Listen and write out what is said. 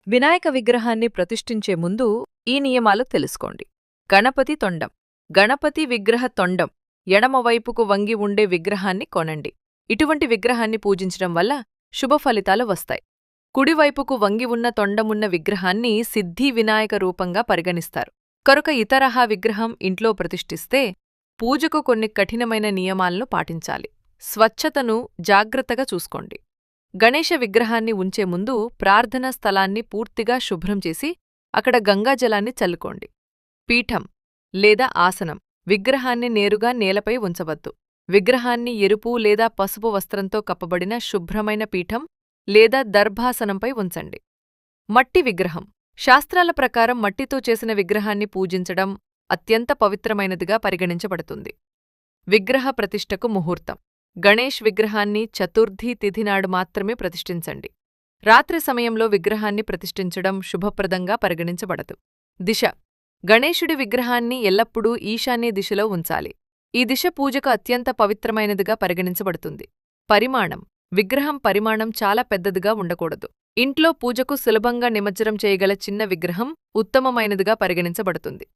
వినాయక విగ్రహాన్ని ప్రతిష్ఠించే ముందు ఈ నియమాలు తెలుసుకోండి. గణపతి తొండం. గణపతి విగ్రహ తొండం ఎడమవైపుకు వంగి ఉండే విగ్రహాన్ని కొనండి. ఇటువంటి విగ్రహాన్ని పూజించడం వల్ల శుభ ఫలితాలు వస్తాయి. కుడివైపుకు వంగి ఉన్న తొండమున్న విగ్రహాన్ని సిద్ధి వినాయక రూపంగా పరిగణిస్తారు. కనుక ఇతరహా విగ్రహం ఇంట్లో ప్రతిష్ఠిస్తే పూజకు కొన్ని కఠినమైన నియమాలను పాటించాలి. స్వచ్ఛతను జాగ్రత్తగా చూసుకోండి. గణేశ విగ్రహాన్ని ఉంచే ముందు ప్రార్థనా స్థలాన్ని పూర్తిగా శుభ్రం చేసి అక్కడ గంగాజలాన్ని చల్లుకోండి. పీఠం లేదా ఆసనం. విగ్రహాన్ని నేరుగా నేలపై ఉంచవద్దు. విగ్రహాన్ని ఎరుపు లేదా పసుపు వస్త్రంతో కప్పబడిన శుభ్రమైన పీఠం లేదా దర్భాసనంపై ఉంచండి. మట్టి విగ్రహం. శాస్త్రాల ప్రకారం మట్టితో చేసిన విగ్రహాన్ని పూజించడం అత్యంత పవిత్రమైనదిగా పరిగణించబడుతుంది. విగ్రహ ప్రతిష్ఠకు ముహూర్తం. గణేష్ విగ్రహాన్ని చతుర్థి తిథినాడు మాత్రమే ప్రతిష్ఠించండి. రాత్రి సమయంలో విగ్రహాన్ని ప్రతిష్ఠించడం శుభప్రదంగా పరిగణించబడదు. దిశ. గణేశుడి విగ్రహాన్ని ఎల్లప్పుడూ ఈశాన్య దిశలో ఉంచాలి. ఈ దిశ పూజకు అత్యంత పవిత్రమైనదిగా పరిగణించబడుతుంది. పరిమాణం. విగ్రహం పరిమాణం చాలా పెద్దదిగా ఉండకూడదు. ఇంట్లో పూజకు సులభంగా నిమజ్జనం చేయగల చిన్న విగ్రహం ఉత్తమమైనదిగా పరిగణించబడుతుంది.